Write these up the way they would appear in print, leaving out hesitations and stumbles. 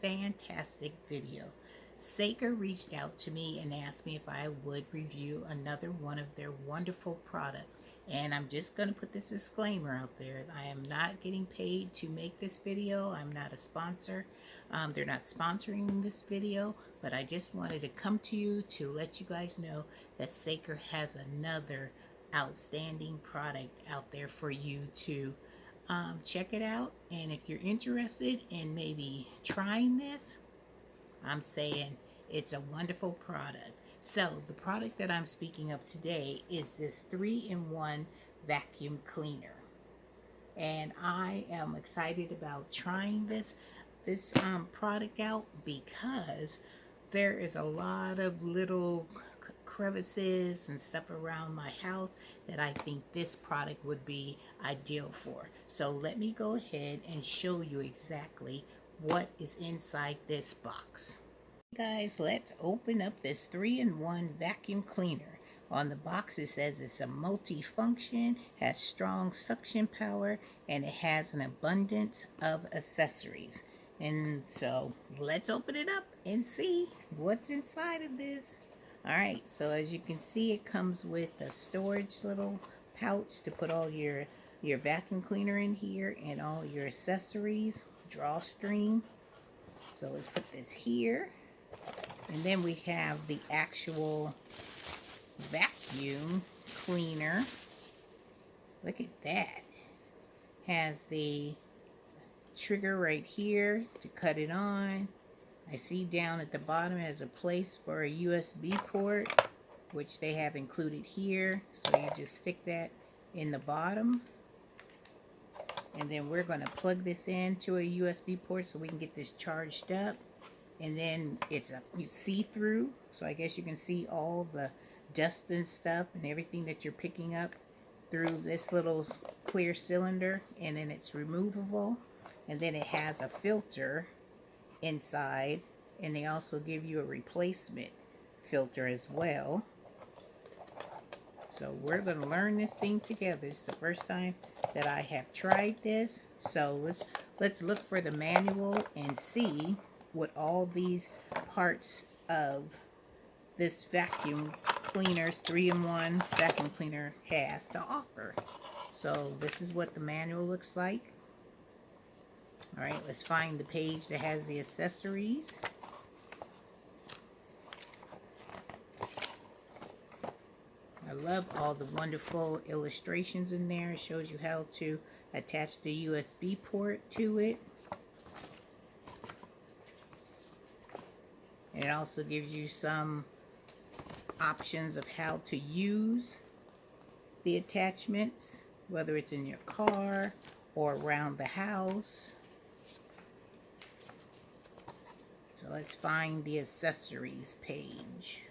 fantastic video. Saker reached out to me and asked me if I would review another one of their wonderful products. And I'm just going to put this disclaimer out there. I am not getting paid to make this video. I'm not a sponsor. They're not sponsoring this video, but I just wanted to come to you to let you guys know that Saker has another outstanding product out there for you to check it out. And if you're interested in maybe trying this, I'm saying it's a wonderful product. So the product that I'm speaking of today is this 3-in-1 vacuum cleaner. And I am excited about trying this product out because there is a lot of little crevices and stuff around my house that I think this product would be ideal for. So let me go ahead and show you exactly what is inside this box. Guys, let's open up this 3-in-1 vacuum cleaner. On the box it says it's a multi-function, has strong suction power, and it has an abundance of accessories. And so let's open it up and see what's inside of this. Alright, so as you can see, it comes with a storage little pouch to put all your vacuum cleaner in here and all your accessories, drawstring. So let's put this here. And then we have the actual vacuum cleaner. Look at that. Has the trigger right here to cut it on. I see down at the bottom it has a place for a USB port, which they have included here. So you just stick that in the bottom. And then we're going to plug this into a USB port so we can get this charged up. And then it's a see-through, so I guess you can see all the dust and stuff and everything that you're picking up through this little clear cylinder. And then it's removable. And then it has a filter inside, and they also give you a replacement filter as well. So we're going to learn this thing together. It's the first time that I have tried this. So let's look for the manual and see what all these parts of this vacuum cleaner's 3-in-1 vacuum cleaner has to offer. So this is what the manual looks like. Alright, let's find the page that has the accessories. I love all the wonderful illustrations in there. It shows you how to attach the USB port to it. It also gives you some options of how to use the attachments, whether it's in your car or around the house. So let's find the accessories page.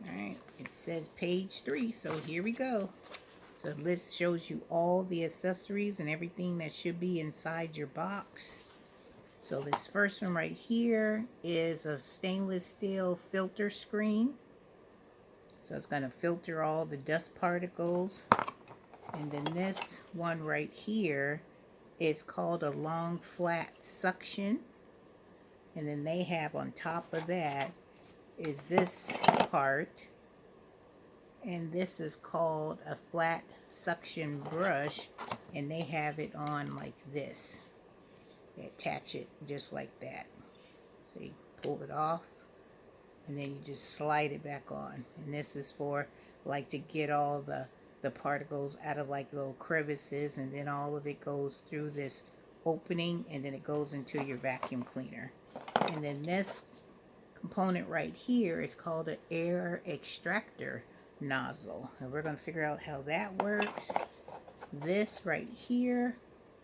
Alright, it says page 3, so here we go. So this shows you all the accessories and everything that should be inside your box. So this first one right here is a stainless steel filter screen. So it's going to filter all the dust particles. And then this one right here is called a long flat suction. And then they have on top of that is this part. And this is called a flat suction brush. And they have it on like this. They attach it just like that. So you pull it off and then you just slide it back on. And this is for like to get all the particles out of like little crevices, and then all of it goes through this opening and then it goes into your vacuum cleaner. And then this component right here is called an air extractor nozzle. And we're going to figure out how that works. This right here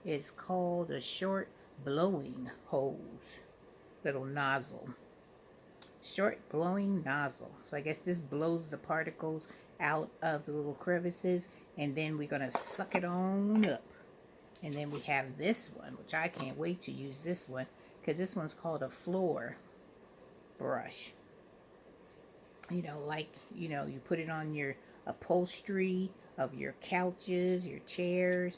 is called a short blowing hose, little nozzle, short blowing nozzle. So I guess this blows the particles out of the little crevices, and then we're gonna suck it on up. And then we have this one, which I can't wait to use this one, because this one's called a floor brush. You know, like, you know, you put it on your upholstery of your couches, your chairs,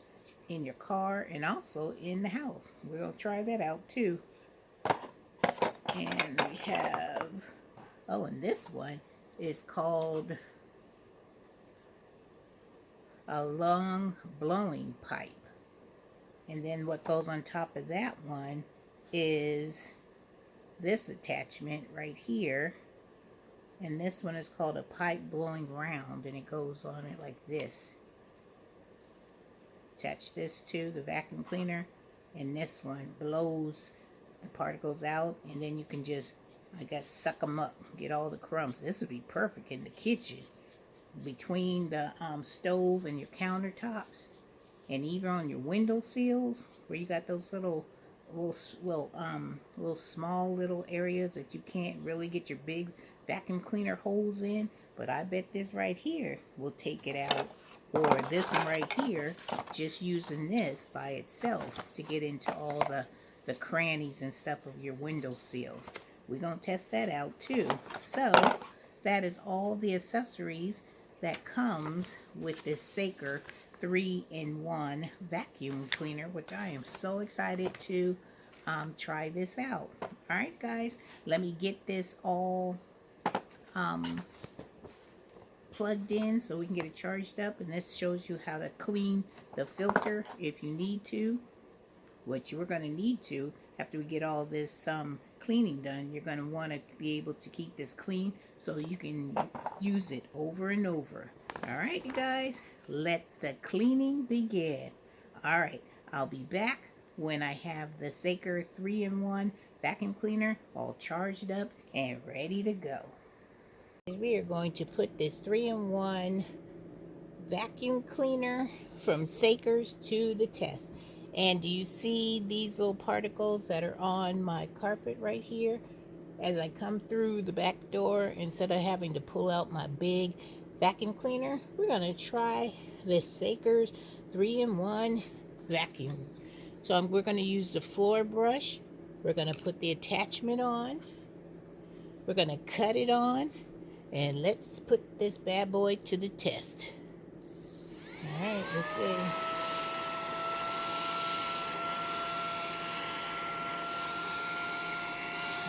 in your car and also in the house. We're going to try that out too. And we have, oh, and this one is called a long blowing pipe. And then what goes on top of that one is this attachment right here. And this one is called a pipe blowing round, and it goes on it like this. Attach this to the vacuum cleaner, and this one blows the particles out, and then you can just, I guess, suck them up, get all the crumbs. This would be perfect in the kitchen, between the stove and your countertops, and even on your window sills where you got those little small little areas that you can't really get your big vacuum cleaner holes in. But I bet this right here will take it out, or this one right here, just using this by itself to get into all the crannies and stuff of your window sills. We're going to test that out too. So that is all the accessories that comes with this Saker 3-in-1 vacuum cleaner, which I am so excited to try this out. Alright guys, let me get this all plugged in so we can get it charged up, and this shows you how to clean the filter if you need to, which you're going to need to after we get all this cleaning done. You're going to want to be able to keep this clean so you can use it over and over. Alright you guys, let the cleaning begin. Alright, I'll be back when I have the Saker 3-in-1 vacuum cleaner all charged up and ready to go. We are going to put this 3-in-1 vacuum cleaner from Saker's to the test. And do you see these little particles that are on my carpet right here? As I come through the back door, instead of having to pull out my big vacuum cleaner, we're going to try this Saker's 3-in-1 vacuum. So we're going to use the floor brush. We're going to put the attachment on. We're going to cut it on. And let's put this bad boy to the test. Alright, let's see.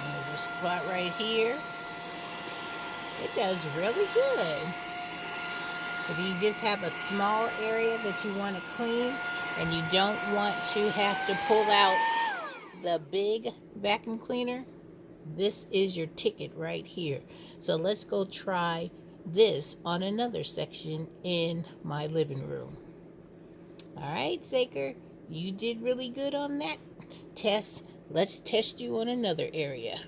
There's a spot right here. It does really good. If you just have a small area that you want to clean and you don't want to have to pull out the big vacuum cleaner, this is your ticket right here. So let's go try this on another section in my living room. Alright, Saker, you did really good on that test. Let's test you on another area.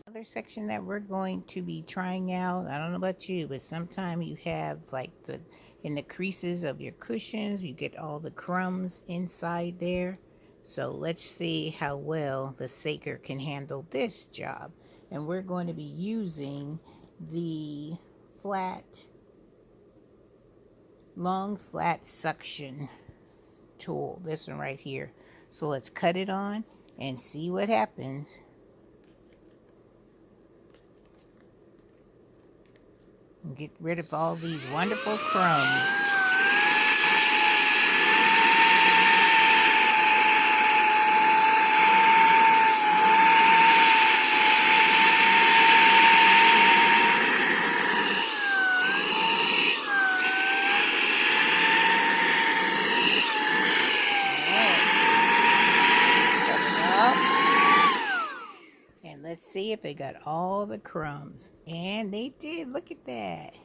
Another section that we're going to be trying out, I don't know about you, but sometimes you have like in the creases of your cushions, you get all the crumbs inside there. So let's see how well the Saker can handle this job. And we're going to be using the long flat suction tool, this one right here. So let's cut it on and see what happens. And get rid of all these wonderful crumbs. Let's see if they got all the crumbs. And they did. Look at that.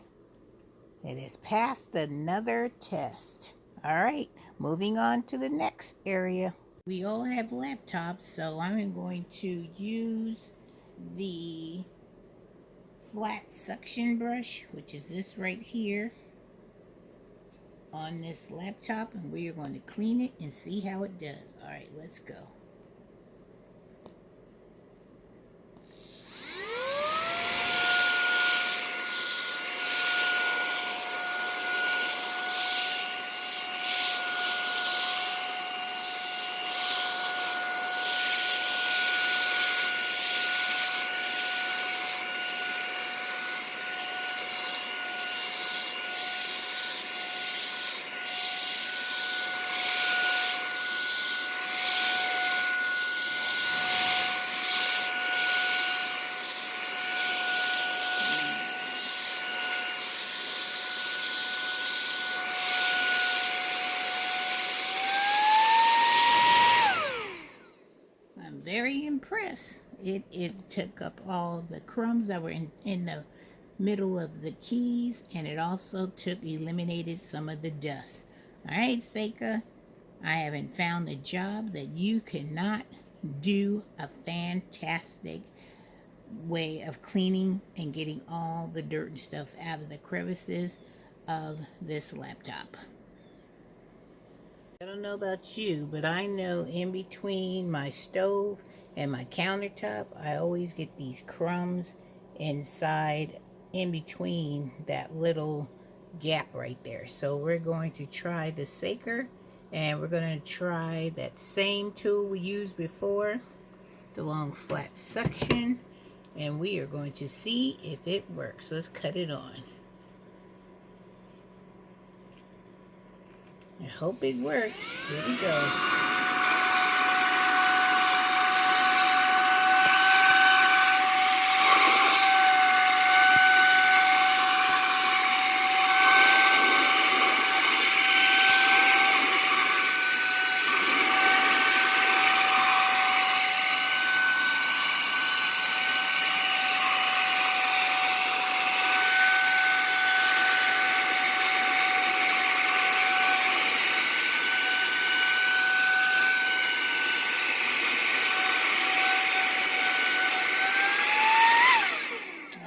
It has passed another test. Alright, moving on to the next area. We all have laptops, so I'm going to use the flat suction brush, which is this right here, on this laptop, and we are going to clean it and see how it does. Alright, let's go. It took up all the crumbs that were in the middle of the keys, and it also eliminated some of the dust. All right, Seika, I haven't found a job that you cannot do a fantastic way of cleaning and getting all the dirt and stuff out of the crevices of this laptop. I don't know about you, but I know in between my stove and my countertop, I always get these crumbs inside, in between that little gap right there. So we're going to try the Saker, and we're going to try that same tool we used before, the long flat suction, and we are going to see if it works. Let's cut it on. I hope it works. Here we go.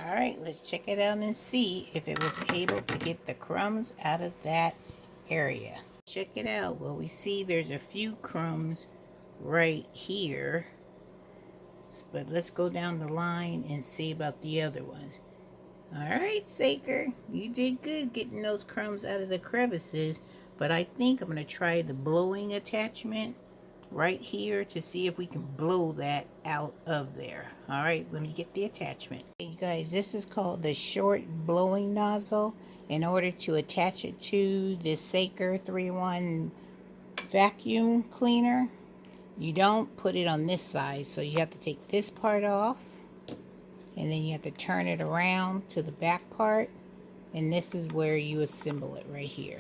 Alright, let's check it out and see if it was able to get the crumbs out of that area. Check it out. Well, we see there's a few crumbs right here. But let's go down the line and see about the other ones. Alright, Saker, you did good getting those crumbs out of the crevices. But I think I'm going to try the blowing attachment right here to see if we can blow that out of there. All right, let me get the attachment. Hey, you guys, this is called the short blowing nozzle. In order to attach it to this Saker 3-in-1 vacuum cleaner, you don't put it on this side, so you have to take this part off, and then you have to turn it around to the back part, and this is where you assemble it right here.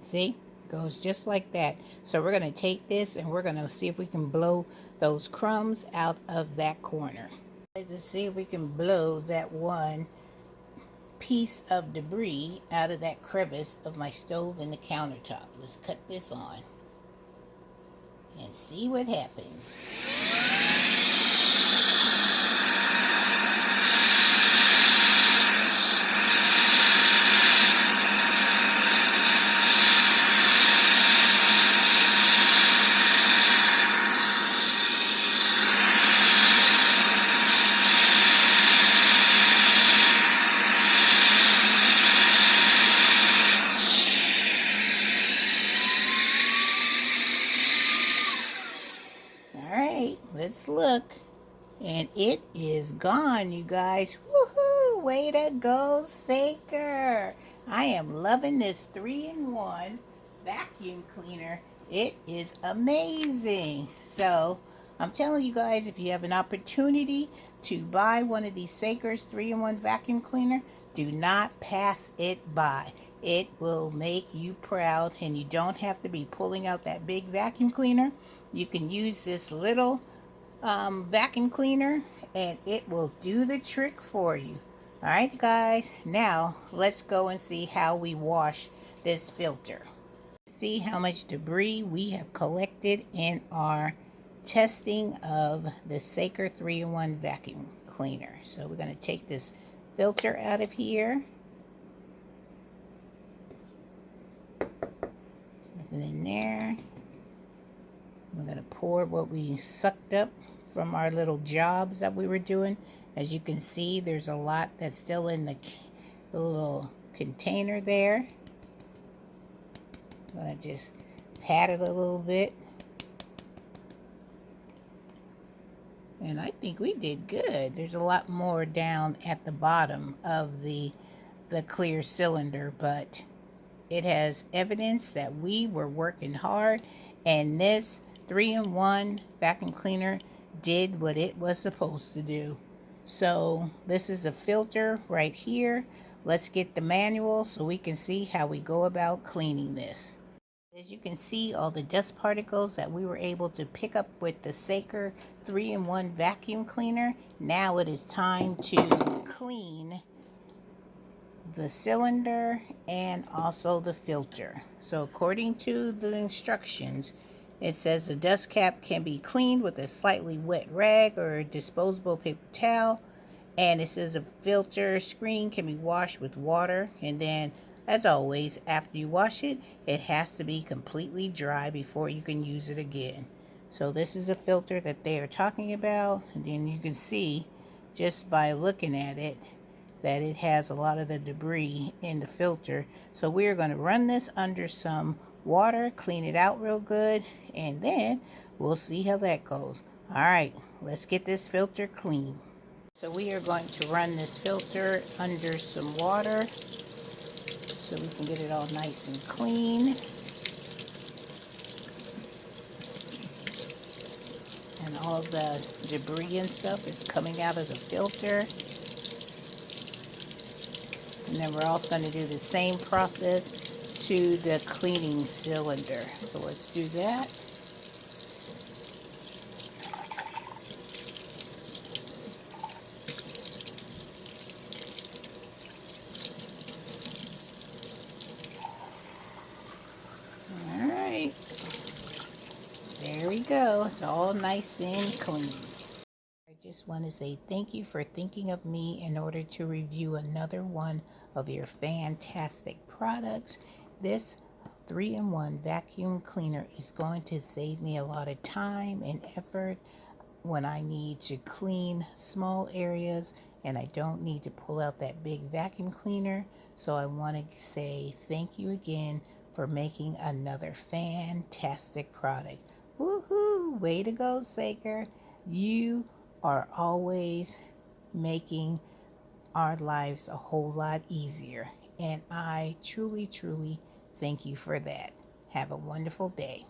See? Goes just like that. So we're going to take this and we're going to see if we can blow those crumbs out of that corner. Let's see if we can blow that one piece of debris out of that crevice of my stove and the countertop. Let's cut this on and see what happens. Alright, let's look. And it is gone, you guys. Woohoo! Way to go, Saker! I am loving this 3-in-1 vacuum cleaner. It is amazing. So, I'm telling you guys, if you have an opportunity to buy one of these Saker's 3-in-1 vacuum cleaner, do not pass it by. It will make you proud, and you don't have to be pulling out that big vacuum cleaner. You can use this little vacuum cleaner and it will do the trick for you. Alright guys, now let's go and see how we wash this filter. See how much debris we have collected in our testing of the Saker 3-in-1 vacuum cleaner. So we're going to take this filter out of here. Nothing in there. We're going to pour what we sucked up from our little jobs that we were doing. As you can see, there's a lot that's still in the little container there. I'm going to just pat it a little bit. And I think we did good. There's a lot more down at the bottom of the clear cylinder, but it has evidence that we were working hard, and this 3-in-1 vacuum cleaner did what it was supposed to do. So this is the filter right here. Let's get the manual so we can see how we go about cleaning this. As you can see, all the dust particles that we were able to pick up with the Saker 3-in-1 vacuum cleaner. Now it is time to clean the cylinder and also the filter. So according to the instructions, it says the dust cap can be cleaned with a slightly wet rag or a disposable paper towel. And it says the filter screen can be washed with water. And then, as always, after you wash it, it has to be completely dry before you can use it again. So this is the filter that they are talking about. And then you can see, just by looking at it, that it has a lot of the debris in the filter. So we're going to run this under some water, clean it out real good, and then we'll see how that goes. All right, let's get this filter clean. So we are going to run this filter under some water so we can get it all nice and clean. And all the debris and stuff is coming out of the filter. And then we're also going to do the same process to the cleaning cylinder. So let's do that. All right. There we go. It's all nice and clean. I just want to say thank you for thinking of me in order to review another one of your fantastic products. This 3-in-1 vacuum cleaner is going to save me a lot of time and effort when I need to clean small areas and I don't need to pull out that big vacuum cleaner. So I want to say thank you again for making another fantastic product. Woohoo! Way to go, Saker. You are always making our lives a whole lot easier. And I truly, truly thank you for that. Have a wonderful day.